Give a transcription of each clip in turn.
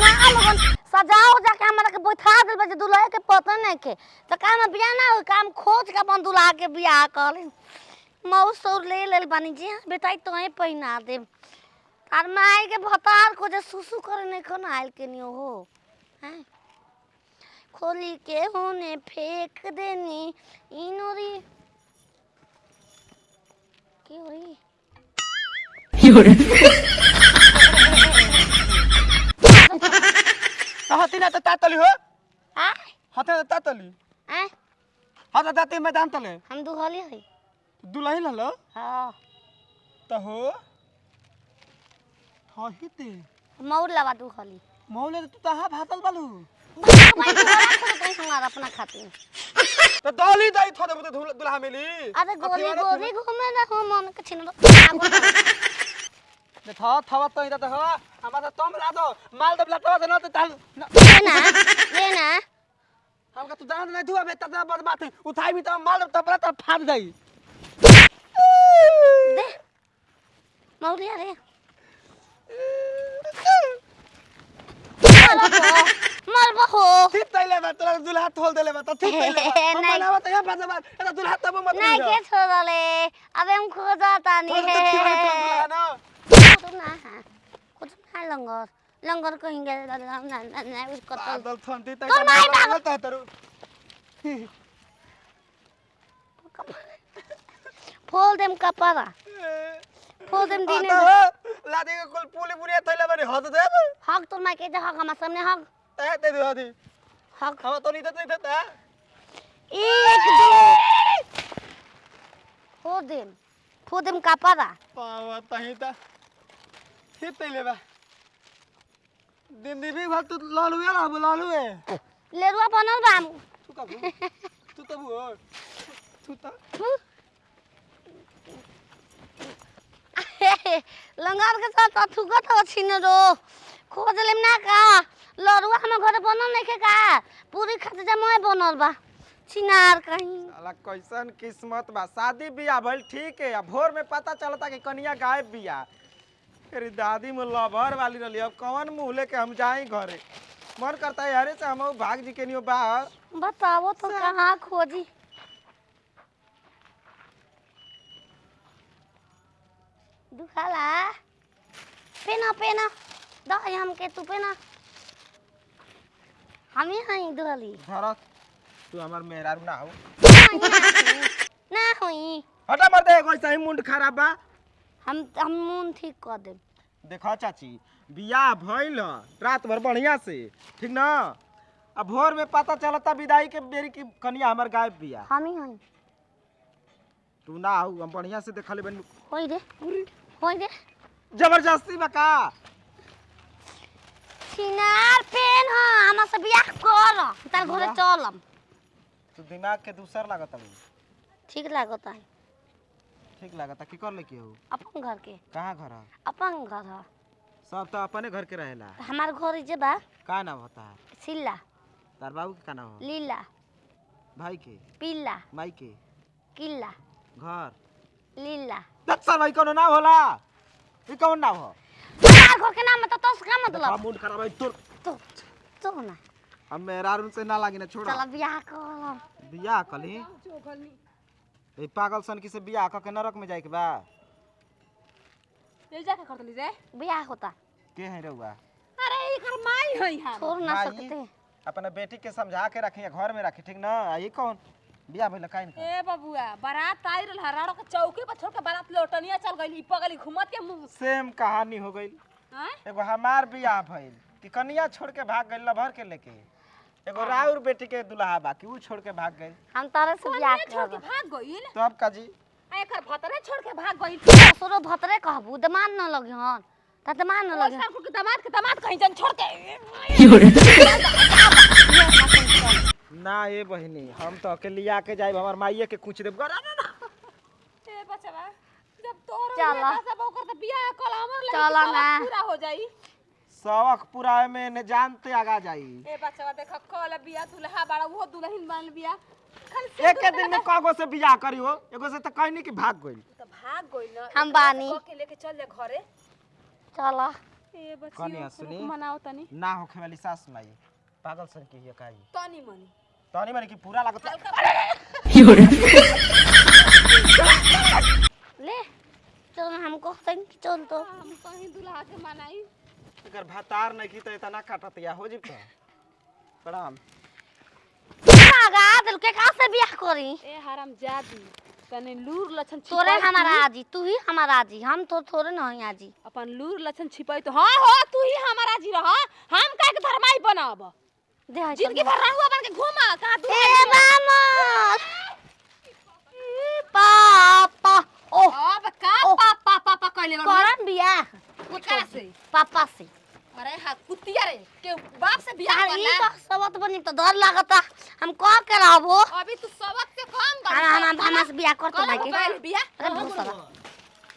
सजाओ जाके हमरा के बैठा देल बजे दुल्हा के पता नहीं के त काम बियाह ना हो काम खोज के अपन दुल्हा के बियाह कर मौस सौर ले लेल बानी जी बेटा तोए पहिना दे और माई के भतार को जे सुसु करे नहीं खन आइल के नहीं हो हैं खोली के होने फेंक देनी इनोरी की होई हती ना तो तातली हो आ हते तो तातली आ हते दाते मैदान तले हम दुहली है दुल्हन हलो हां त हो हहिते मौर लगा दुहली मौले तू तहा भातल बालू हमारा अपना खातिर तो दली दई थोड़े बहुत दुल्हा मिली अरे गोली गोली घूमे ना हो मन के छिन दे था थवा तो इदा हो हमारा तम ला दो माल दब लटवा दे न त ताल लेना हमका तू जान नहीं दुआ बे तब बड़ बात उठाई भी तो माल दब तबला त फाड़ जाई दे मौलिया रे मर बहो ठीक तैले बा तोरा दुल्हा थोल देले बा त ठीक तैले बा हम बनावा त या बाजा बात एटा दुल्हा तब मत नहीं के छोड़ले अबे हम खोजा तानी है दुल्हा ना कुछ ना लंगर लंगर कहेंगे ना उसको पागल थंती तै तो नहीं पागल त तरू फोल देम कपड़ा फोल देम दिने लादी के कुल पुली पुरी थैले बानी हद दे हक तो मैं के जा हक हम सामने हक ए दे दे हदी हक हम तो नहीं देता एक दो फोल देम कपड़ा पावा तही त ठीक तैले बा दिन भी भर तू लालू या लालू है लेरुआ बनल बा तू का तू तो वो तू तो लंगर के साथ थुकत हो छिन रो खोज लेम ना का लरुआ हम घर बनल नहीं के का पूरी खाते जमाए बनल बा छिनार कहीं साला कैसन किस्मत बा शादी बियाह भइल ठीक है भोर में पता चलता कि कनिया गायब बिया तेरी दादी में लभर वाली रहली अब कौन मुंह लेके हम जाई घरे मन करता है यारे से हम भाग जी के नियो बाहर बताओ तो कहाँ खोजी दुखाला पेना पेना दही हमके तू पेना हम ही हई दुहली धरत तू हमार मेहरारू ना हो ना होई हटा मर दे कोई सही मुंड खराब बा हम मुंह ठीक कर दे देखो चाची बियाह भइल रात भर बढ़िया से ठीक ना अब भोर में पता चलता विदाई के बेरी की कनिया हमार गायब बिया हम ही हई तू ना हो हम बढ़िया से देखले बन होई रे जबरदस्ती बका छिनार पेन ह हम से बियाह कर तार घरे चलम तू दिमाग के दूसर लागत है ठीक लागत है ठीक लागत की कर ले के हो अपन घर के कहां घर है अपन घर है सब तो अपने घर के रहेला हमार घर जे बा का नाम होता है सिल्ला तार बाबू के का नाम है लीला भाई के पीला माई के किल्ला घर लीला दत्सर भाई कोनो नाम होला ई कौन नाम हो हमार घर के नाम तो का मतलब मूड खराब है तोर तो ना हम मेहरारू से ना लागी ना छोड़ चल बियाह कर बियाह कली ए पागल सन की से बियाह क के नरक में जाए के बा ले जाके कर ली जाए बियाह होता के है रहुआ अरे ई घर माई है हम छोड़ ना माई? सकते अपने बेटी के समझा के रखी घर में रखी ठीक ना ये कौन बियाह भइल काइन का ए बबुआ बारात आई रहल हराड़ो के चौकी पर छोड़ के बारात लोटनिया चल गइल ई पगली घुमत के मुंह सेम कहानी हो गई हैं एगो हमार बियाह भइल कि कनिया छोड़ के भाग गइल लभर के लेके एगो राउर बेटी के दुल्हा बा कि ऊ छोड़ के भाग गइल हम तारे से बियाह छोड़ के कर भाग गइल तब काजी एकर भतरे छोड़ के भाग गइल ससुरो भतरे कहबू दमान न लगे हन त दमान न लगे साल के दामाद कहीं जन छोड़ के ना ए बहिनी हम तो के लिया के जाइब हमर माईए के कुछ देब गरा ना ए बचवा जब तोर चला। सब ओकर त बियाह कल हमर ले चला ना। पूरा हो जाई शौक पूरा में ने जानते आगा जाई ए बचवा देख कल बियाह दुल्हा बड़ा वो दुल्हन बन बियाह एक दिन में कागो से बियाह करियो एगो से त कहनी कि भाग गइल तो भाग गइल ना हम बानी। के लेके चल ले घरे चला ए कनिया बच्चियों सुनी। रुक मनाओ तनी ना होखे वाली सास माई पागल सन की ये काई तनी मनी तनी माने कि पूरा लागत ले चल हमको तन चल तो हम कहीं दुल्हा के मनाई अगर भातार नहीं की तो इतना काटत या हो जित प्रणाम लगा दिल के का से बियाह करी ए हराम जादी तने लूर लक्षण तोरे छिपाई हमारा तू। आजी तू ही हमारा आजी हम तो थोड़े नहीं आजी अपन लूर लक्षण छिपाई तो हां हो तू ही हमारा जी रहा हम काहे के धर्माई बनाब दे है जिंदगी भर रहुआ बन के घूमा कहां तू ए मामा पापा ओ अब का ओ। पापा पापा कहले करन बियाह ओकरा से पापा से अरे हा कुतिया रे के बाप से बियाह यार ई करना तो सबत बनी तो डर लागता हम कह के रहबो अभी तू सबक से कम हम से बियाह करते भाई के कहले बियाह अरे बहुत सारा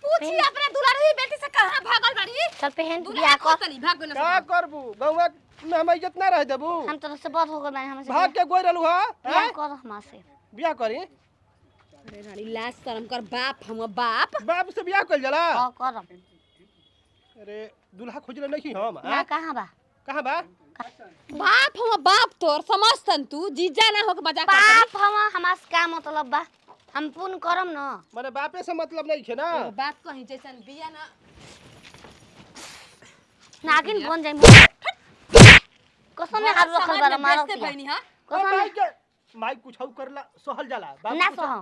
पूछी अपने दुलारी बेटी से कहां भागल बाड़ी चल पहन दुल्हा बियाह को कर तनी भाग गइल का करबू गौवा में हम इज्जत ना रह देबू हम तो से बहुत हो गए भाई हमसे भाग के गोई रहलू हां बियाह कर हम से बियाह करी अरे रानी लाज शर्म कर बाप हम बाप बाप से बियाह कइल जाला हां कर अरे दूल्हा खोजले नहीं हम ना कहां बा कहां बा बाप हम बाप तोर समझतन तू जीजा ना हो के मजाक बाप हम हमार से का मतलब बा हम पूर्ण करम न माने बापे से मतलब नहीं है ना एगो बात कही जैसन बिया ना नागिन बन जाई कसम में हाथ रखल बा मारो बेचते बहनी हां ओ कसम माई के माई कुछ हउ करला सहल जाला बाप ना कुछ- सह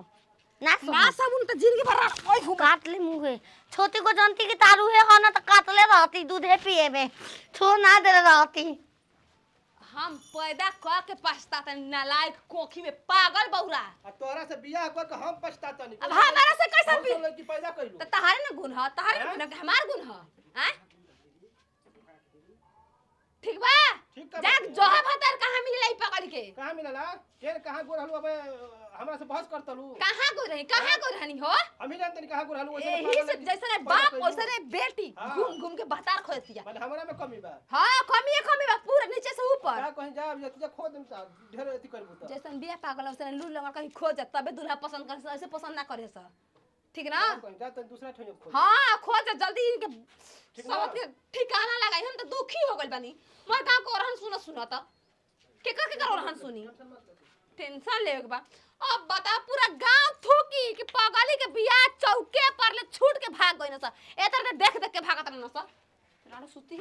ना ना सह सब उन त जिंदगी भर ओए घूम काट ले मुंह छोटी को जानती की तारू है हो ना तो काट ले रहती दूधे पिए में छोड़ ना दे रहती हम पैदा क के पछतातन नालायक कोखी में पागल बौरा आ तोरा से बियाह कर के हम पछतातनी अब हमारा से कैसन भी लड़की पैदा कइलू त तहारे ना गुण ह तहारे ना गुण ह, हमार गुण ह हैं ठीक बा ठीक का जाक जोहा भतर कहां मिले लाई पकड़ के कहां मिलला केर कहां गोर हलू अबे हमरा से बहस करतलू कहां गो रही कहां गो रहनी हो हम ही जानतनी कहां गोर हलू एही से जैसे बाप वैसे बेटी हाँ। घूम घूम के बहतार खोजतिया माने हमरा में कमी बा हां कमी बा पूरा नीचे से ऊपर का कहीं जा ये खो देम सा ढेर अथी करबू त जैसन बिया पागल वैसे लूल लंगा कहीं खोज तबे दूल्हा पसंद करे ऐसे पसंद ना करे स ठीक ना कहीं जा त दूसरा ठो खो हाँ खोज जल्दी इनके ठीक ना? सब के ठिकाना लगाई हम तो दुखी हो गइल बानी मोर गांव को रहन सुना त के कर रहन सुनी टेंशन लेवे के बा अब बता पूरा गांव थूकी कि पगली के बिया चौके पर ले छूट के भाग गइल स एतर के देख देख के भागत रहन स राणो सुती